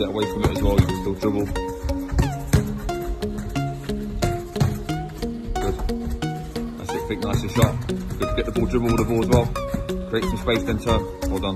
get away from it as well, you can still dribble. Good. That's it, quick, nice and sharp. Good, get the ball, dribble with the ball as well. Create some space, then turn. Well done.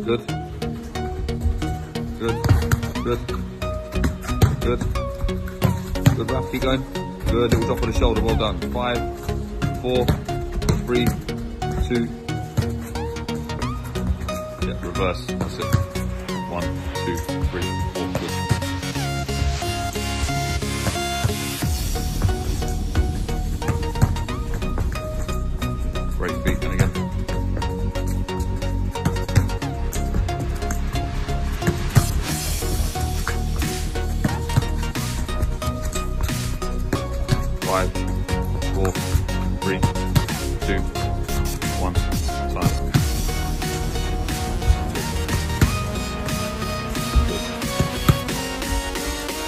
Good. Good. Good. Good. Good, Raf, keep going. Good, little drop on the shoulder, well done. 5, 4, 3, 2. Yeah, reverse, that's it. 1, 2, 3, 4, good. Great feet, and again. Five, 4, 3, 2, 1, time. Good.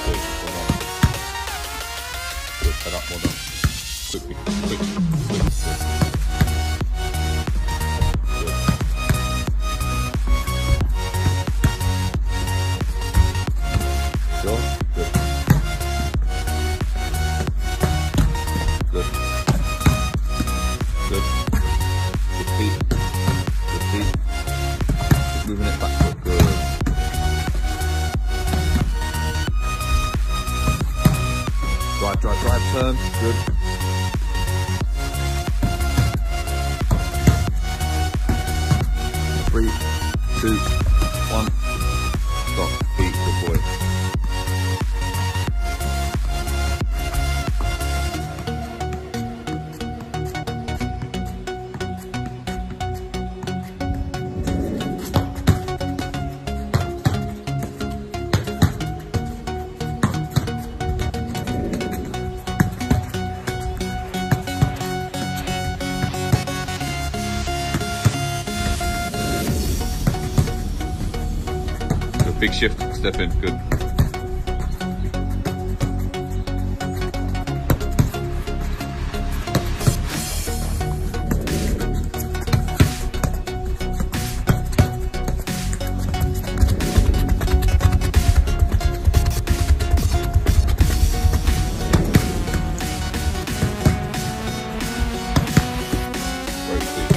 Good. Well done. Good. Head up, well done. Quickly, quick, quick, good. Sure? Good. Good. Good. Good feet. Good feet. Just moving it backward. Good. Drive, drive, drive, turn. Good. Three, 2, 1. Stop. Feet. Good boy. Big shift, step in, good. Great feet.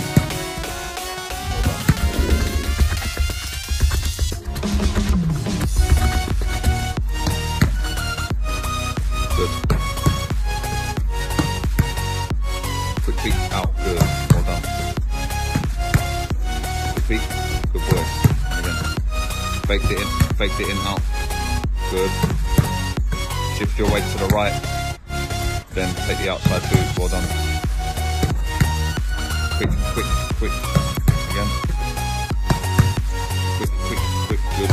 Good. Quick feet out, good, well done. Good feet, good boy. Again. Faked it in, out. Good. Shift your weight to the right. Then take the outside boot, well done. Quick, quick, quick. Again. Quick, quick, quick, good.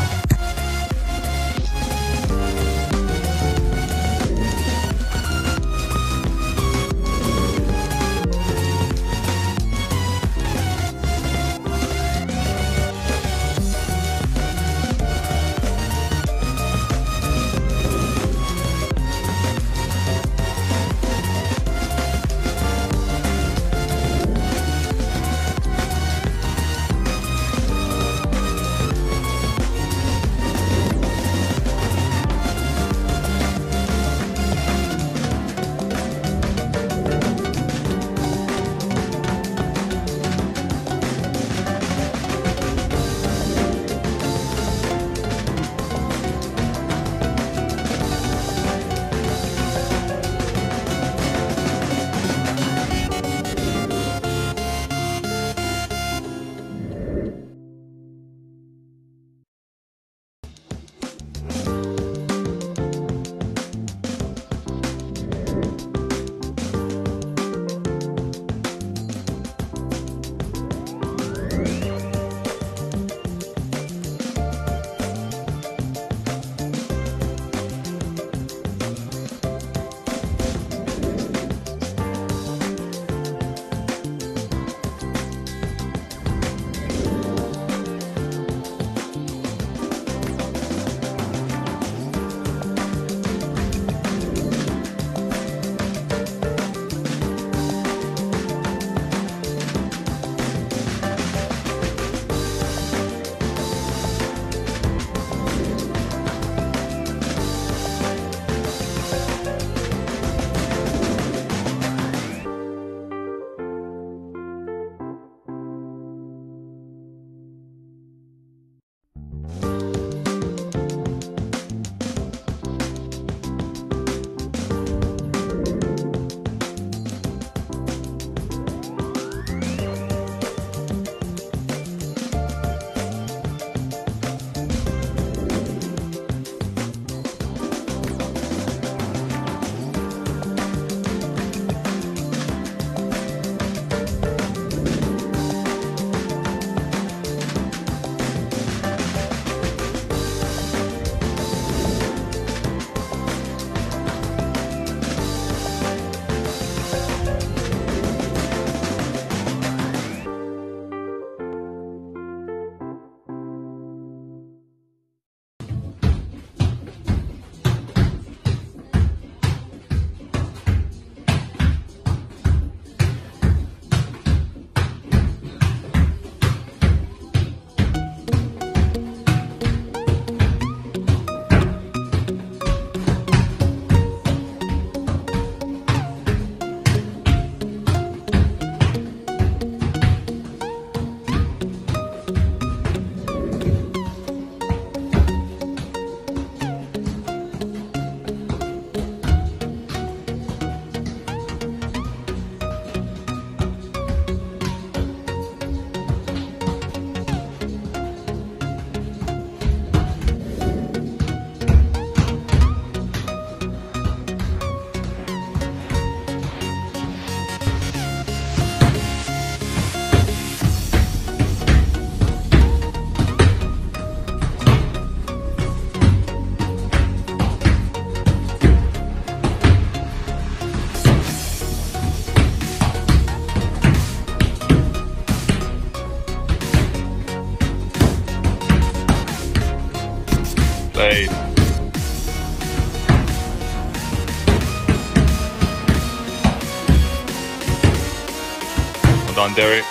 done, Derek.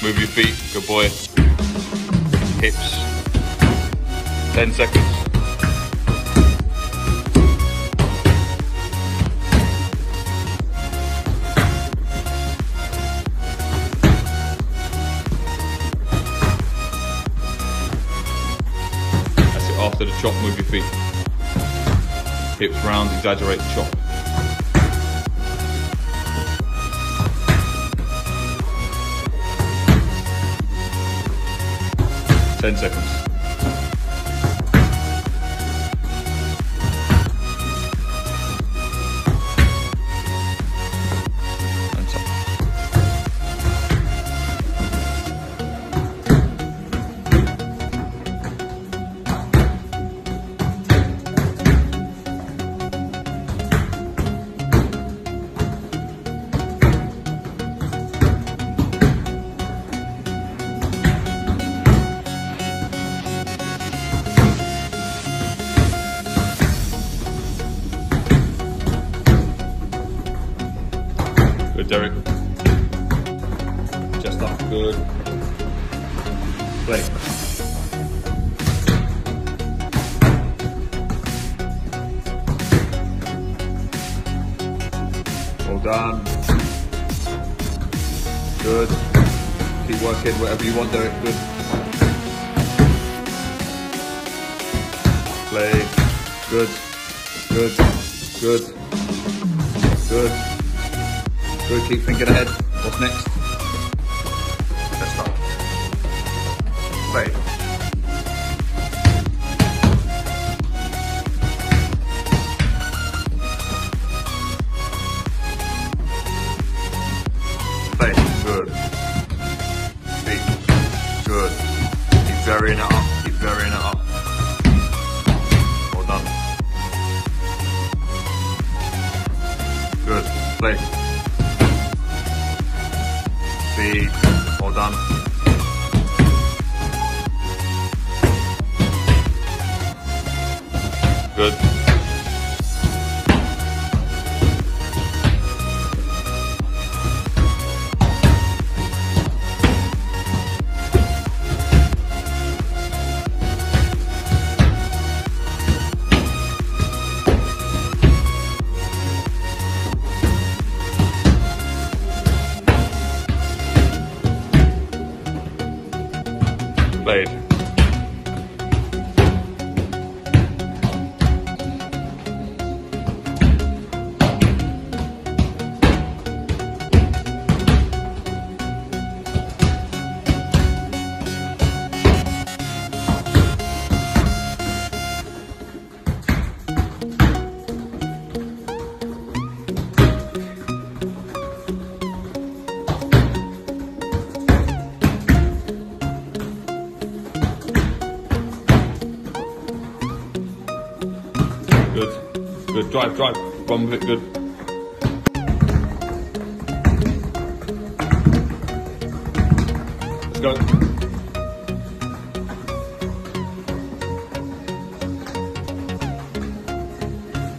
Move your feet, good boy. Hips. 10 seconds. That's it, after the chop, move your feet. Hips round, exaggerate the chop. Ten seconds. And top. Good, Derek. Chest up, good. Play. Well done. Good. Keep working, whatever you want, Derek. Good. Play. Good. Good. Good. Good. Good, keep thinking ahead. What's next? Let's start. Play. Play. Good. Feet. Good. Keep varying it up. Keep varying it up. Well done. Good. Play. Feet. Well done. Good. Played. Good. Good. Drive, drive. Run with it. Good. Let's go.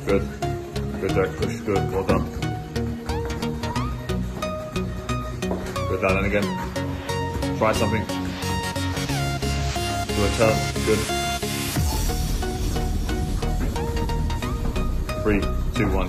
Good. Good, Derek. Push. Good. Well done. Good. Down and again. Try something. Do a turn. Good. 3, 2, 1.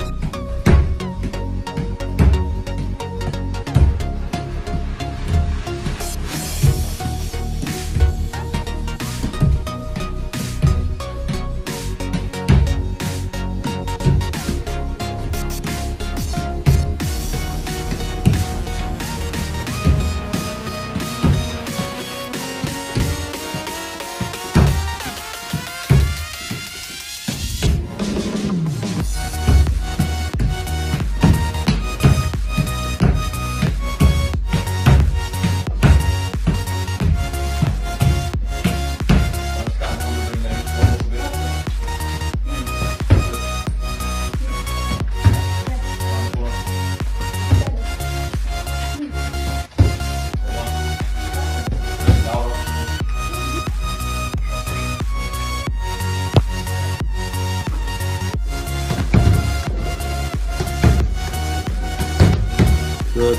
Good.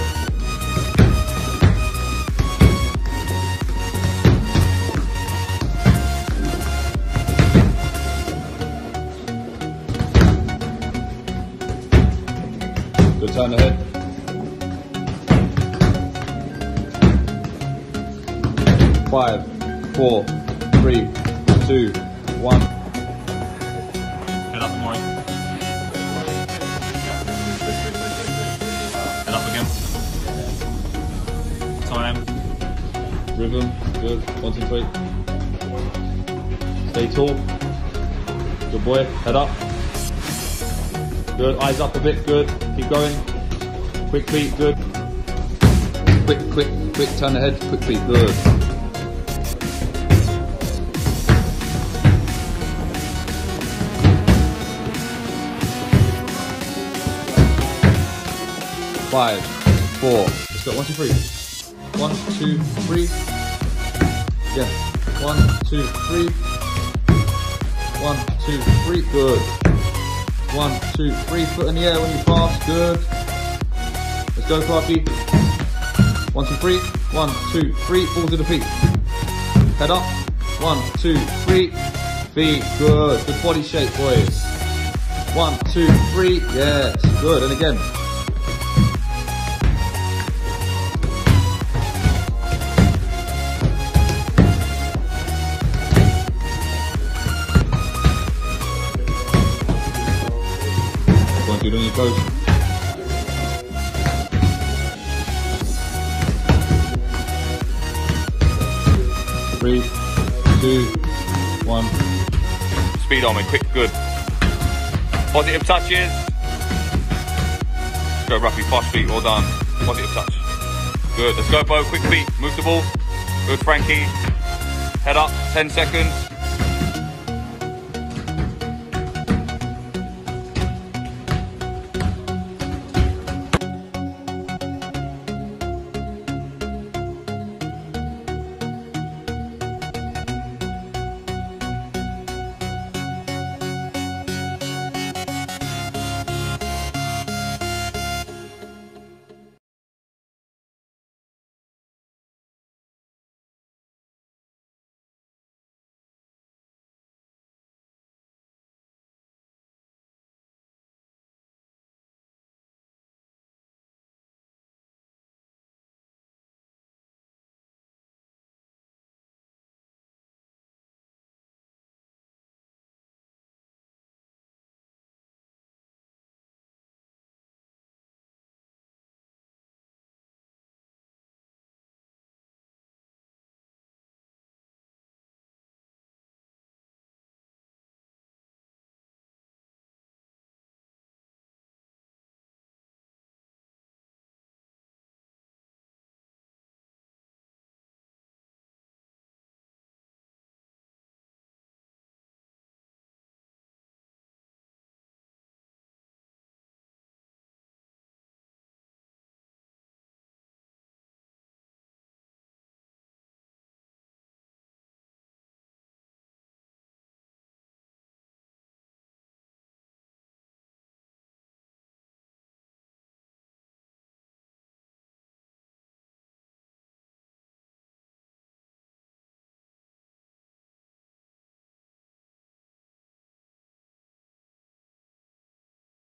Good, turn the head. Five, 4, 3, 2, 1. Head up, Maury. Head up again. Time. Rhythm, good, concentrate. Stay tall. Good boy, head up. Good, eyes up a bit, good. Keep going. Quick feet, good. Quick, turn the head, quick feet, good. Five, 4, let's go, 1, 2, 3. 1, 2, 3. Yeah, 1, 2, 3. 1, 2, 3, good. 1, 2, 3, foot in the air when you pass, good. Let's go, Clarky. 1, 2, 3. 1, 2, 3, balls to the feet. Head up. 1, 2, 3. Feet, good. Good body shape, boys. 1, 2, 3, yes, good. And again. Good on your toes. Three, 2, 1. Speed on me, quick, good. Positive touches. Go roughly, fast feet, well done. Positive touch. Good, let's go, Bo, quick feet, move the ball. Good, Frankie. Head up, 10 seconds.